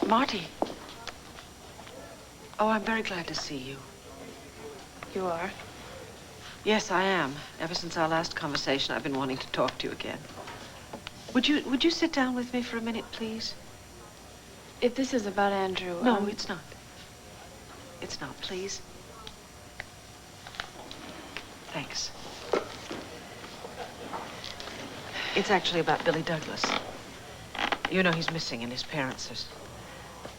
Marty. Oh, I'm very glad to see you. You are? Yes, I am. Ever since our last conversation, I've been wanting to talk to you again. Would you sit down with me for a minute, please? If this is about Andrew... No, it's not. It's not, please. Thanks. It's actually about Billy Douglas. You know he's missing and his parents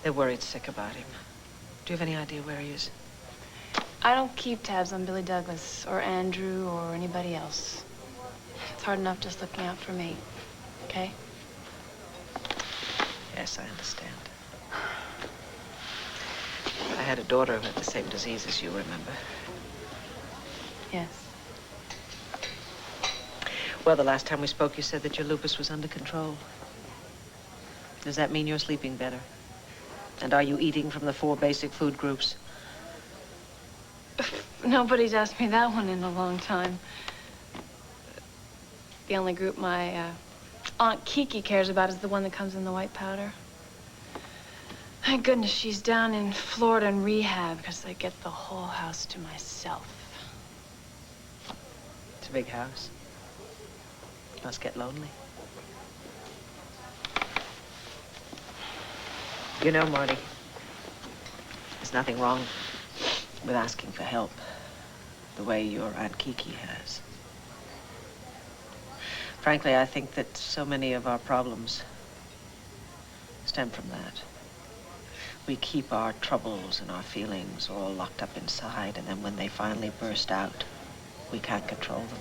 they're worried sick about him. Do you have any idea where he is? I don't keep tabs on Billy Douglas or Andrew or anybody else. It's hard enough just looking out for me, okay? Yes, I understand. I had a daughter who had the same disease as you, remember? Yes. Well, the last time we spoke, you said that your lupus was under control. Does that mean you're sleeping better? And are you eating from the 4 basic food groups? Nobody's asked me that one in a long time. The only group my Aunt Kiki cares about is the one that comes in the white powder. Thank goodness she's down in Florida in rehab because I get the whole house to myself. It's a big house. You must get lonely. You know, Marty, there's nothing wrong with asking for help the way your Aunt Kiki has. Frankly, I think that so many of our problems stem from that. We keep our troubles and our feelings all locked up inside, and then when they finally burst out, we can't control them.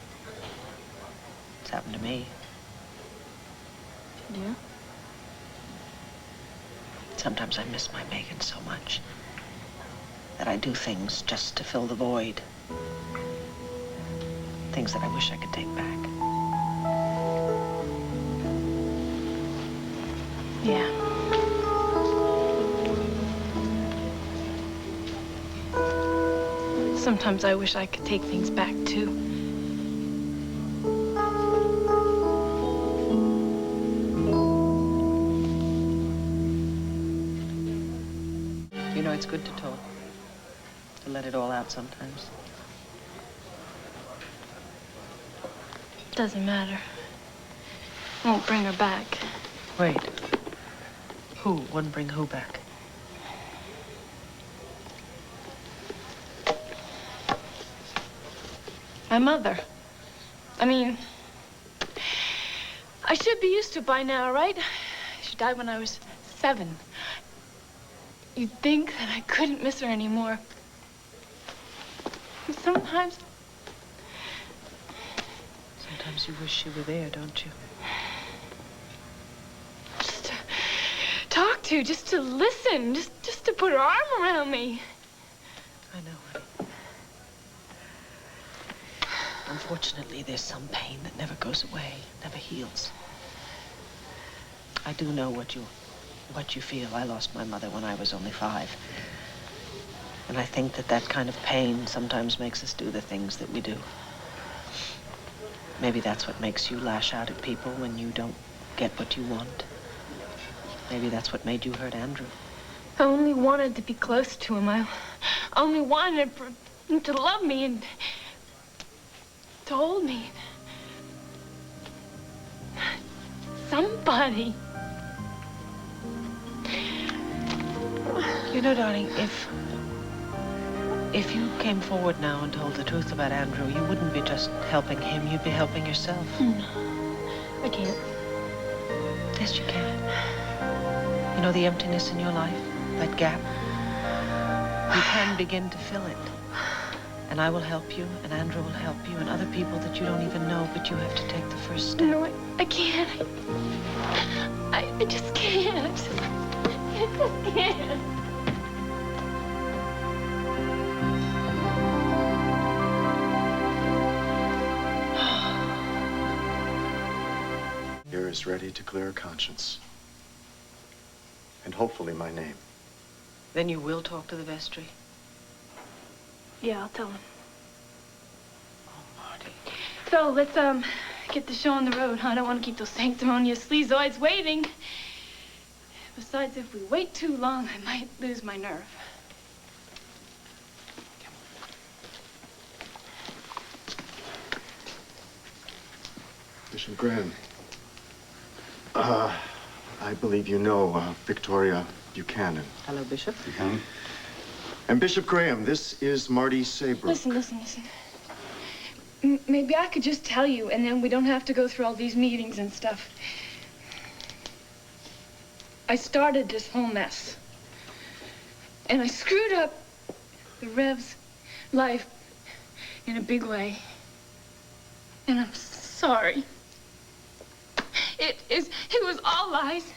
It's happened to me. Yeah? Sometimes I miss my Megan so much that I do things just to fill the void. Things that I wish I could take back. Yeah. Sometimes I wish I could take things back, too. You know, it's good to talk. To let it all out sometimes. Doesn't matter. Won't bring her back. Wait. Who? Wouldn't bring who back? My mother. I mean, I should be used to it by now, right? She died when I was 7. You'd think that I couldn't miss her anymore. Sometimes you wish you were there, don't you? just to talk to, just to listen, just to put her arm around me. I know, honey. Unfortunately, there's some pain that never goes away, never heals. I do know what you feel. I lost my mother when I was only 5. And I think that kind of pain sometimes makes us do the things that we do. Maybe that's what makes you lash out at people when you don't get what you want. Maybe that's what made you hurt Andrew. I only wanted to be close to him. I only wanted for him to love me and to hold me. Somebody. You know, darling, if you came forward now and told the truth about Andrew, you wouldn't be just helping him, you'd be helping yourself. No, I can't. Yes, you can. You know the emptiness in your life, that gap? You can begin to fill it. And I will help you, and Andrew will help you, and other people that you don't even know, but you have to take the first step. No, I can't. I just can't. I just can't. Here is ready to clear a conscience. And hopefully my name. Then you will talk to the vestry? Yeah, I'll tell him. Oh, Marty. So, let's, get the show on the road. I don't want to keep those sanctimonious sleazoids waiting. Besides, if we wait too long, I might lose my nerve. Bishop Graham. I believe you know Victoria Buchanan. Hello, Bishop. Buchanan. And Bishop Graham, this is Marty Saybrook. Listen. Maybe I could just tell you, and then we don't have to go through all these meetings and stuff. I started this whole mess. And I screwed up the Rev's life in a big way. And I'm sorry. It was all lies.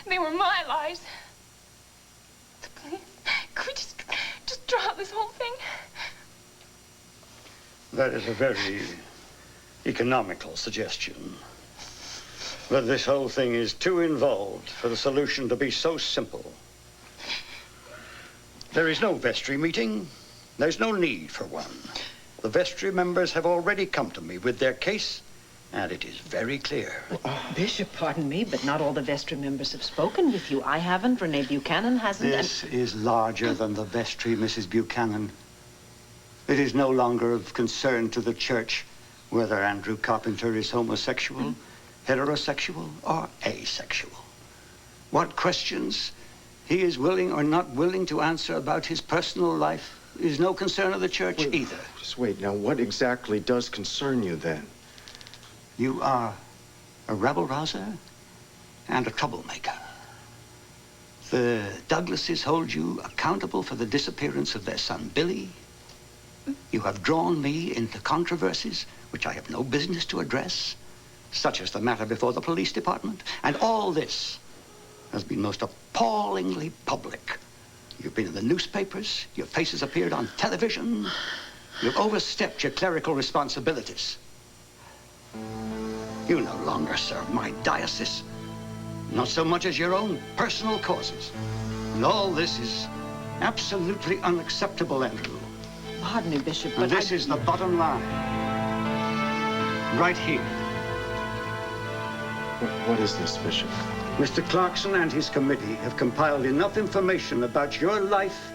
They were my lies. So please, could we just drop this whole thing? That is a very economical suggestion. But this whole thing is too involved for the solution to be so simple. There is no vestry meeting. There's no need for one. The vestry members have already come to me with their case, and it is very clear. Bishop, pardon me, but not all the vestry members have spoken with you. I haven't, Renee Buchanan hasn't. This is larger than the vestry, Mrs. Buchanan. It is no longer of concern to the church whether Andrew Carpenter is homosexual, heterosexual, or asexual. What questions he is willing or not willing to answer about his personal life is no concern of the church either. Just wait, now what exactly does concern you then? You are a rebel-rouser and a troublemaker. The Douglases hold you accountable for the disappearance of their son, Billy. You have drawn me into controversies which I have no business to address, such as the matter before the police department. And all this has been most appallingly public. You've been in the newspapers, your face has appeared on television. You've overstepped your clerical responsibilities. You no longer serve my diocese, not so much as your own personal causes. And all this is absolutely unacceptable, Andrew. Pardon me, Bishop, but And this is the bottom line. Right here. What is this, Bishop? Mr. Clarkson and his committee have compiled enough information about your life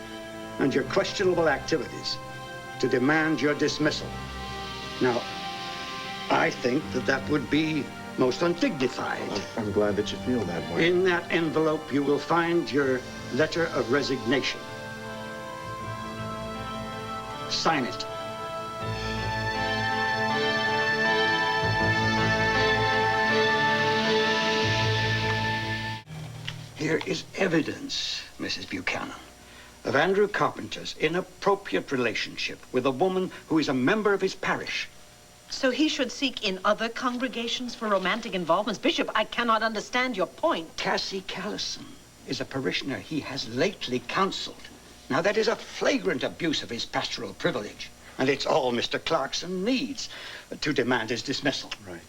and your questionable activities to demand your dismissal. Now, I think that would be most undignified. I'm glad that you feel that way. In that envelope, you will find your letter of resignation. Sign it. Here is evidence, Mrs. Buchanan, of Andrew Carpenter's inappropriate relationship with a woman who is a member of his parish. So he should seek in other congregations for romantic involvements. Bishop, I cannot understand your point. Cassie Callison is a parishioner he has lately counseled. Now, that is a flagrant abuse of his pastoral privilege, and it's all Mr. Clarkson needs to demand his dismissal. Right.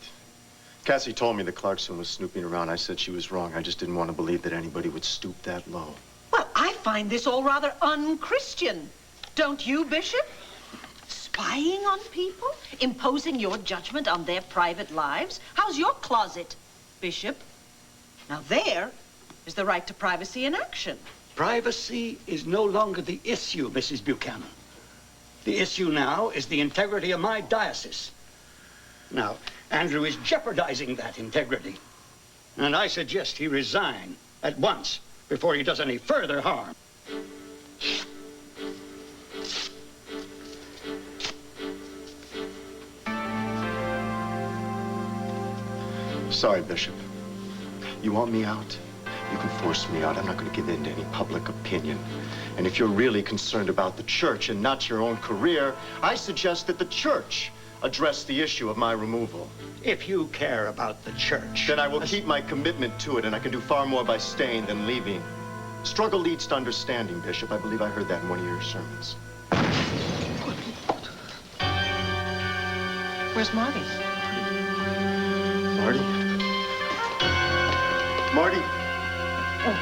Cassie told me that Clarkson was snooping around. I said she was wrong. I just didn't want to believe that anybody would stoop that low. Well, I find this all rather un-Christian. Don't you, Bishop? Spying on people? Imposing your judgment on their private lives? How's your closet, Bishop? Now there is the right to privacy in action. Privacy is no longer the issue, Mrs. Buchanan. The issue now is the integrity of my diocese. Now, Andrew is jeopardizing that integrity. And I suggest he resign at once before he does any further harm. Sorry, Bishop. You want me out? You can force me out. I'm not going to give in to any public opinion. And if you're really concerned about the church and not your own career, I suggest that the church address the issue of my removal. If you care about the church... Then I will keep my commitment to it, and I can do far more by staying than leaving. Struggle leads to understanding, Bishop. I believe I heard that in one of your sermons. Where's Marty? Marty? Marty? Oh,